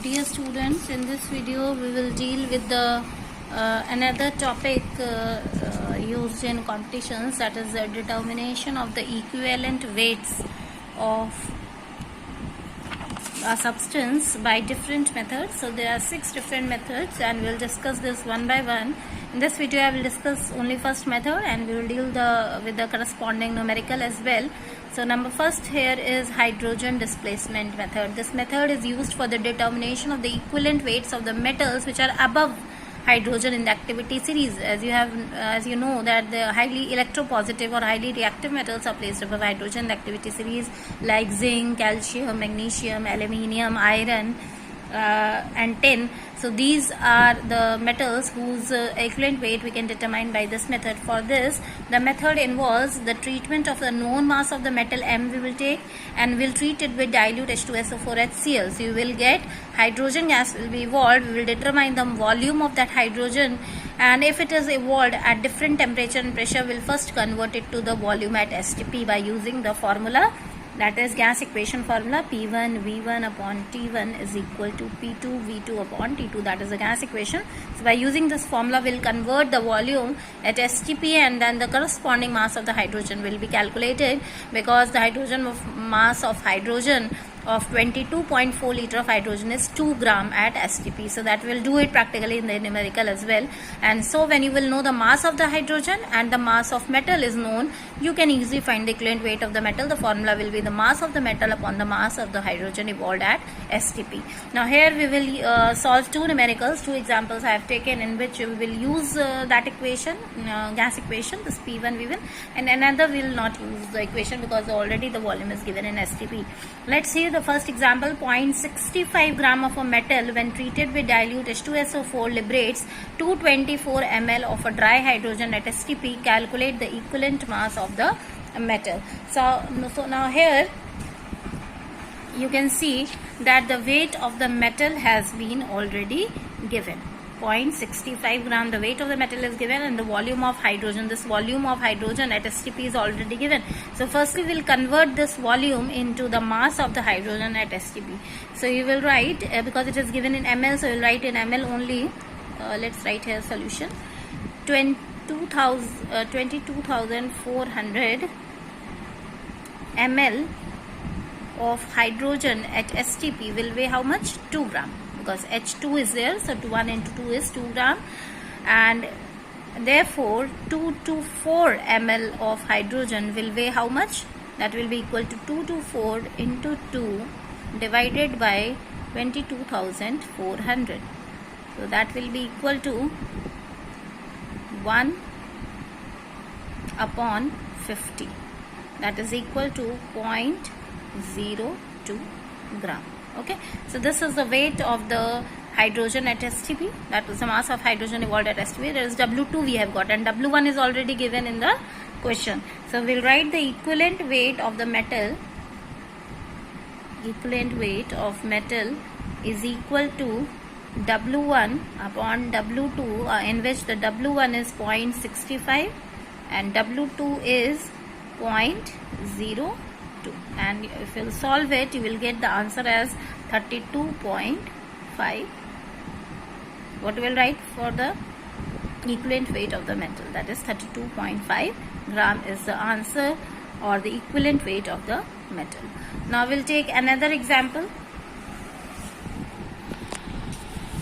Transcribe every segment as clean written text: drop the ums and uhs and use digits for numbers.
Dear students, in this video we will deal with the another topic used in competitions, that is the determination of the equivalent weights of a substance by different methods. So there are 6 different methods and we'll discuss this one by one. In this video I will discuss only first method and we will deal with the corresponding numerical as well. So first here is hydrogen displacement method. This method is used for the determination of the equivalent weights of the metals which are above hydrogen in the activity series. As you know that the highly electropositive or highly reactive metals are placed above hydrogen in the activity series, like zinc, calcium, magnesium, aluminium, iron and tin. So these are the metals whose equivalent weight we can determine by this method. For this, the method involves the treatment of the known mass of the metal M we will take, and we'll treat it with dilute H2SO4 HCl. So you will get hydrogen gas will be evolved. We will determine the volume of that hydrogen, and if it is evolved at different temperature and pressure, we'll first convert it to the volume at STP by using the formula, that is gas equation formula, P1 V1 upon T1 is equal to P2 V2 upon T2. That is the gas equation. So by using this formula, we'll convert the volume at STP, and then the corresponding mass of the hydrogen will be calculated, because the hydrogen mass of hydrogen of 22.4 liter of hydrogen is 2 gram at STP. So that will do it practically in the numerical as well. And so when you will know the mass of the hydrogen and the mass of metal is known, you can easily find the equivalent weight of the metal. The formula will be the mass of the metal upon the mass of the hydrogen evolved at STP. Now here we will solve 2 numericals, 2 examples I have taken in which we will use that equation, gas equation, this P1 V1, and another we will not use the equation because already the volume is given in STP. Let's see the first example. 0.65 gram of a metal when treated with dilute H2SO4 liberates 224 ml of a dry hydrogen at STP. Calculate the equivalent mass of the metal. So now here you can see that the weight of the metal has been already given. 0.65 gram the weight of the metal is given, and the volume of hydrogen, this volume of hydrogen at STP is already given. So firstly we will convert this volume into the mass of the hydrogen at STP. So you will write, because it is given in ml, so you will write in ml only. Let's write here solution. 22,400 ml of hydrogen at STP will weigh how much? 2 gram. Because H2 is there, so 1 into 2 is 2 gram, and therefore 224 ml of hydrogen will weigh how much? That will be equal to 224 into 2 divided by 22,400. So that will be equal to 1 upon 50. That is equal to 0.02 gram. Okay, so this is the weight of the hydrogen at STP. That is the mass of hydrogen evolved at STP. There is W2 we have got, and W1 is already given in the question. So we'll write the equivalent weight of the metal. Equivalent weight of metal is equal to W1 upon W2, in which the W1 is 0.65 and W2 is 0.02. And if you solve it, you will get the answer as 32.5. What we will write for the equivalent weight of the metal, that is 32.5 gram is the answer, or the equivalent weight of the metal. Now we'll take another example.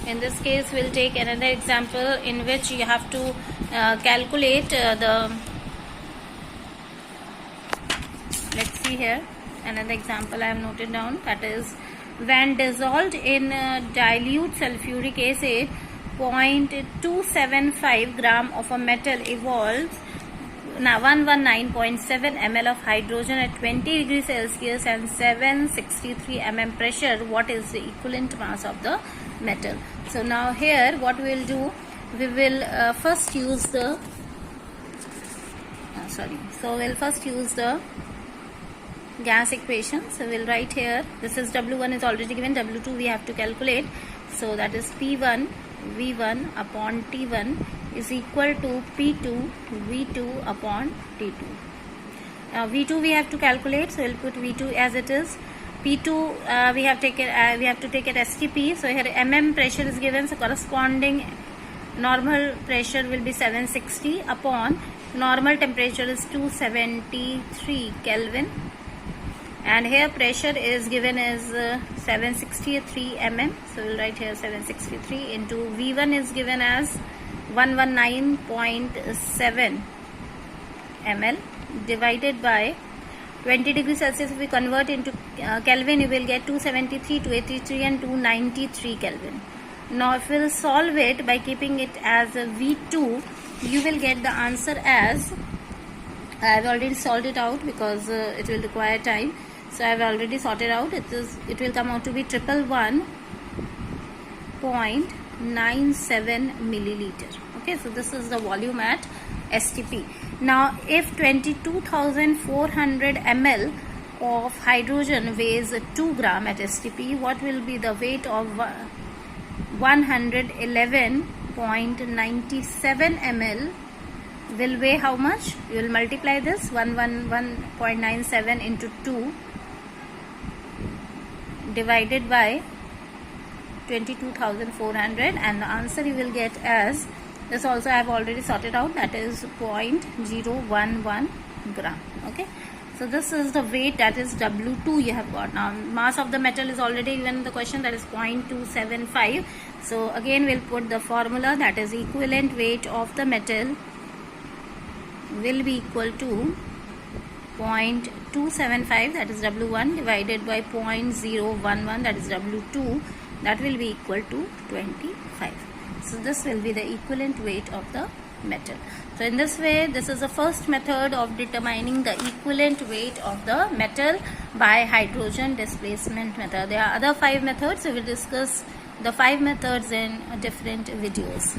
In this case we'll take another example in which you have to calculate let's see here another example I have noted down, that is when dissolved in dilute sulfuric acid, 0.275 gram of a metal evolves 119.7 ml of hydrogen at 20 degrees Celsius and 763 mm pressure. What is the equivalent mass of the metal? So now here what we will do, we will first use the we'll first use the gas equation. So we'll write here, this is W1 is already given, W2 we have to calculate. So that is P1 V1 upon T1 is equal to P2 V2 upon T2. Now V2 we have to calculate, so we'll put V2 as it is. P2 we have to take it STP. So here mm pressure is given, so corresponding normal pressure will be 760 upon normal temperature is 273 Kelvin, and here pressure is given as 763 mm. So we'll write here 763 into V1 is given as 119.7 ml divided by 20 degrees Celsius. If we convert into Kelvin, you will get 273, 283 and 293 Kelvin. Now if we will solve it by keeping it as a V2, you will get the answer as, I have already solved it out because it will require time. So I have already sorted out. It will come out to be 111.97 milliliter. Okay, so this is the volume at STP. Now if 22,400 ml of hydrogen weighs 2 gram at STP, what will be the weight of 111.97 ml will weigh how much? You will multiply this 111.97 into 2 divided by 22,400, and the answer you will get as, this also I have already sorted out, that is 0.011 gram. Okay, so this is the weight, that is W2 you have got. Now mass of the metal is already given in the question, that is 0.275. So again we'll put the formula, that is equivalent weight of the metal will be equal to 0.275, that is W1, divided by 0.011, that is W2, that will be equal to 25. So this will be the equivalent weight of the metal. So in this way, this is the first method of determining the equivalent weight of the metal by hydrogen displacement method. There are other 5 methods. We will discuss the 5 methods in different videos.